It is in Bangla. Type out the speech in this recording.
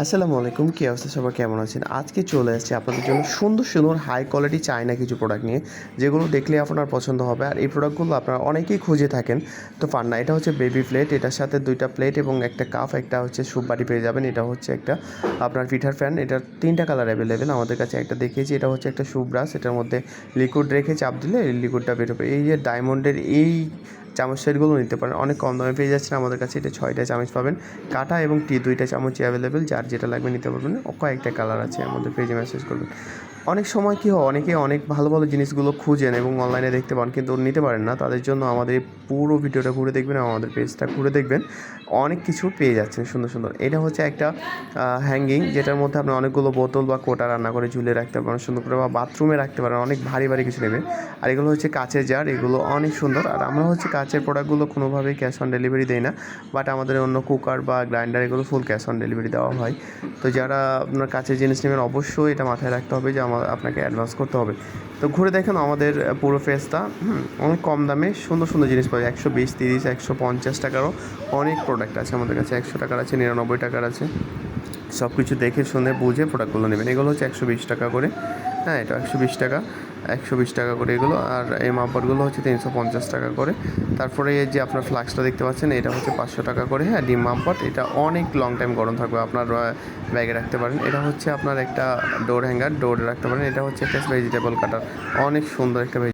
আসসালামু আলাইকুম, কী অবস্থা সবার, কেমন আছেন? আজকে চলে এসেছি আপনাদের জন্য সুন্দর সুন্দর হাই কোয়ালিটি চায়না কিছু প্রোডাক্ট নিয়ে, যেগুলো দেখলে আপনার পছন্দ হবে। আর এই প্রোডাক্টগুলো আপনারা অনেকেই খুঁজে থাকেন, তো পান না। এটা হচ্ছে বেবি প্লেট, এটার সাথে 2টা প্লেট এবং একটা কাপ, একটা হচ্ছে স্যুপ বাটি পেয়ে যাবেন। এটা হচ্ছে একটা আপনার পিঠার ফ্যান, এটার 3টা কালার অ্যাভেলেবেল আমাদের কাছে। একটা দেখিয়েছি, এটা হচ্ছে একটা স্যুপ ব্রাশ, এটার মধ্যে লিকুইড রেখে চাপ দিলে এই লিকুইডটা বের হবে। এই যে ডায়মন্ডের এই চামচ সেটগুলো নিতে পারেন, অনেক কম দামে পেয়ে যাচ্ছেন আমাদের কাছে। এটা 6টা চামচ পাবেন, কাঁটা এবং 2টা চামচই অ্যাভেলেবেল, যার যেটা লাগবে নিতে পারবেন। কয়েকটা কালার আছে, আমাদের পেজে মেসেজ করবেন। অনেক সময় কী হয়, অনেকে অনেক ভালো ভালো জিনিসগুলো খুঁজেন এবং অনলাইনে দেখতে পান কিন্তু নিতে পারেন না। তাদের জন্য আমাদের এই পুরো ভিডিওটা ঘুরে দেখবেন, আমাদের পেজটা ঘুরে দেখবেন, অনেক কিছু পেয়ে যাচ্ছেন সুন্দর সুন্দর। এটা হচ্ছে একটা হ্যাঙ্গিং, যেটার মধ্যে আপনি অনেকগুলো বোতল বা কোটা রান্না করে ঝুলিয়ে রাখতে পারেন সুন্দর করে, বা বাথরুমে রাখতে পারেন, অনেক ভারী ভারী কিছু নেবে। আর এগুলো হচ্ছে কাচের জার, এগুলো অনেক সুন্দর। আর আমরা হচ্ছে কাচের প্রোডাক্টগুলো কোনোভাবেই ক্যাশ অন ডেলিভারি দেই না, বাট আমাদের অন্য কুকার বা গ্রাইন্ডার এগুলো ফুল ক্যাশ অন ডেলিভারি দেওয়া হয়। তো যারা আপনার কাছের জিনিস নেবেন, অবশ্যই এটা মাথায় রাখতে হবে যে আপনাকে অ্যাডভান্স করতে হবে। তো ঘুরে দেখেন আমাদের পুরো ফেসটা, অনেক কম দামে সুন্দর সুন্দর জিনিস পাওয়া যায়। 120, 30, 150 টাকারও অনেক প্রোডাক্ট আছে আমাদের কাছে। 100 টাকার আছে, 99 টাকার আছে। সব কিছু দেখে শুনে বুঝে প্রোডাক্টগুলো নেবেন। এগুলো হচ্ছে 120 টাকা করে। হ্যাঁ, এটা 120 টাকা, 120 টাকা করে এগুলো। আর এই মাপবারগুলো হচ্ছে 350 টাকা করে। তারপরে এই যে আপনার ফ্লাক্সটা দেখতে পাচ্ছেন, এটা হচ্ছে 500 টাকা করে। হ্যাঁ, ডিম মাপবাট, এটা অনেক লং টাইম গরম থাকবে, আপনার ব্যাগে রাখতে পারেন। এটা হচ্ছে আপনার একটা ডোর হ্যাঙ্গার, ডোরে রাখতে পারেন। এটা হচ্ছে একটা ভেজিটেবল কাটার, অনেক সুন্দর একটা